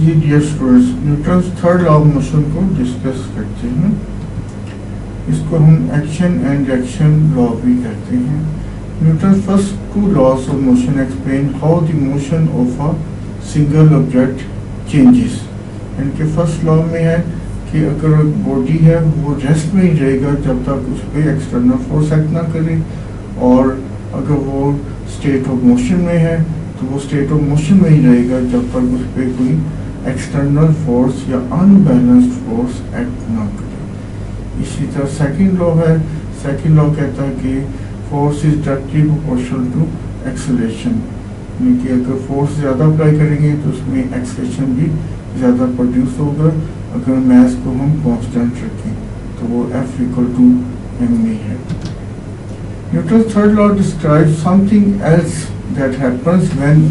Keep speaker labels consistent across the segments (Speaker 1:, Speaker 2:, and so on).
Speaker 1: Ji dear students, Newton's third law of motion को discuss करते हैं। इसको हम एक्शन एंड रिएक्शन लॉ भी कहते हैं। Newton's first two laws of motion explain how the motion of a single object changes. इनके first law में है कि अगर बॉडी है वो रेस्ट में ही रहेगा जब तक उस पर एक्सटर्नल फोर्स एक्ट ना करे, और अगर वो स्टेट ऑफ मोशन में है तो वो स्टेट ऑफ मोशन में ही रहेगा जब तक उस पर कोई एक्सटर्नल फोर्स या अनबैलेंस्ड फोर्स एक्ट ना करे। इसी तरह सेकंड लॉ है। सेकंड लॉ कहता है कि force is directly proportional to acceleration, यानी कि अगर फोर्स ज़्यादा अप्लाई करेंगे तो उसमें एक्सेलरेशन भी ज़्यादा प्रोड्यूस होगा। अगर मास को हम कांस्टेंट रखें तो वो F इक्वल टू m में है। Newton's third law describes something else that happens when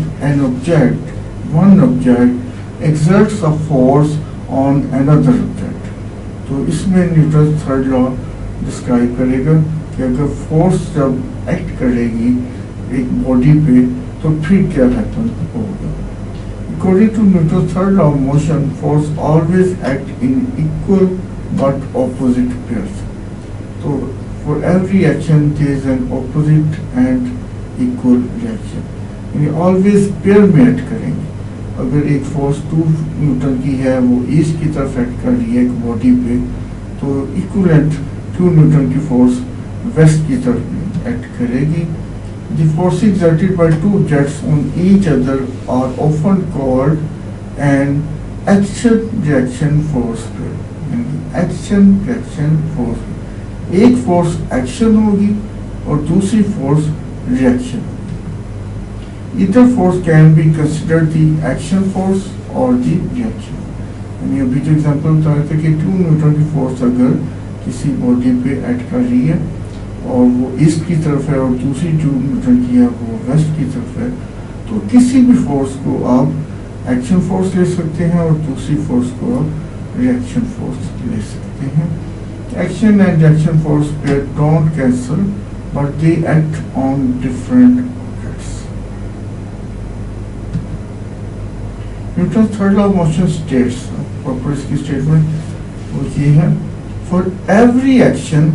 Speaker 1: one object exerts a force on another object। तो इसमें न्यूटन थर्ड लॉ डिस्क्राइब करेगा कि अगर फोर्स जब एक्ट करेगी एक बॉडी पे तो फिर क्या हैपन होगा। According to Newton's third law of motion, force always act in equal but opposite pairs। तो for every action there is an opposite and equal reaction, यानी ऑलवेज पेयर में एक्ट करेंगे। अगर एक फोर्स 2 न्यूटन की है वो ईस्ट की तरफ एक्ट कर रही है एक बॉडी पे, तो इक्विवेलेंट 2 न्यूटन की फोर्स वेस्ट की तरफ एक्ट करेगी। The force exerted by two objects on each other are often called an action reaction force pair, यानी action reaction force। एक फोर्स एक्शन होगी और दूसरी force reaction. Either force can be considered the action force or the reaction। यानी अभी जो example बताया था कि 2 न्यूटन की फोर्स अगर किसी बॉडी पे एक्ट कर रही है और वो ईस्ट की तरफ है और दूसरी 2 न्यूटन की है वो वेस्ट की तरफ है, तो किसी भी फोर्स को आप एक्शन फोर्स ले सकते हैं और दूसरी फोर्स को आप रिएक्शन फोर्स ले सकते हैं। Action and reaction force pair don't cancel, but they act on different objects। Newton's third law of motion states, proper इसकी statement वो ये है, for every action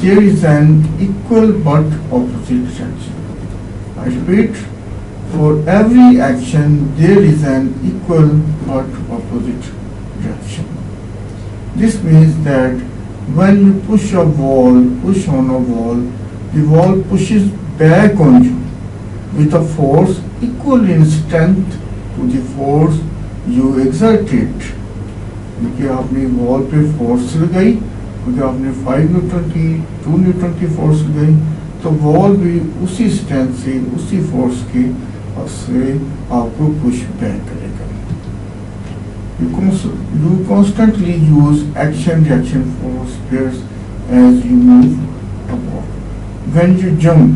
Speaker 1: there is an equal but opposite reaction। I repeat, for every action there is an equal but opposite reaction। This means that when you push on a wall, the wall pushes back on you with a force equal in strength to the force you exerted। देखिए आपने wall पे force लगाई, क्योंकि आपने 5 Newton की 2 Newton की force लगाई, तो वॉल भी उसी स्ट्रेंथ से उसी फोर्स के से आपको पुश बैक करेगा। You constantly use action-reaction force pairs as you move above। When you jump,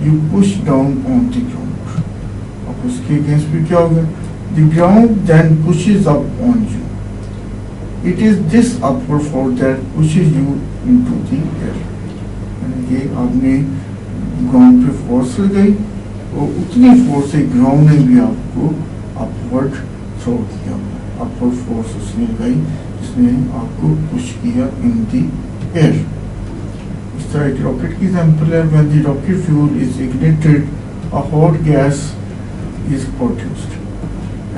Speaker 1: you push down on the ground। अब उसके अगेंस्ट भी क्या होगा? The ground then pushes up on you। It is this upward force that pushes you into the air। ये आपने ground पे force लगाई और उतनी फोर्स से ग्राउंड ने भी आपको अपवर्ड थ्रो किया, अपवर्ड फोर्स उसने लगाई जिसने आपको पुश किया इन दी एयर। इस तरह एक रॉकेट की एग्जांपल है, when the rocket fuel is ignited a hot gas is produced.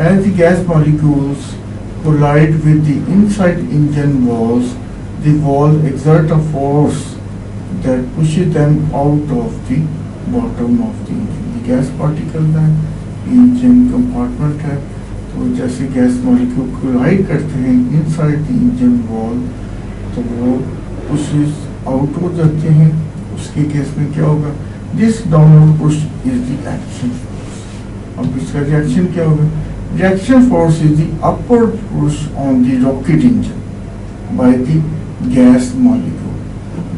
Speaker 1: As the gas molecules collide with the inside engine walls, the wall exert a force that pushes them out of the bottom of the engine। the gas particle है, engine compartment है, तो जैसे gas molecule collide करते हैं inside the engine wall तो वो pushes out हो जाते हैं। उसके केस में क्या होगा? This downward push is the action force. अब इसका रिएक्शन क्या होगा? Reaction force is the upward push on the rocket engine by the gas molecule।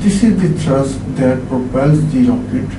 Speaker 1: This is the thrust that propels the rocket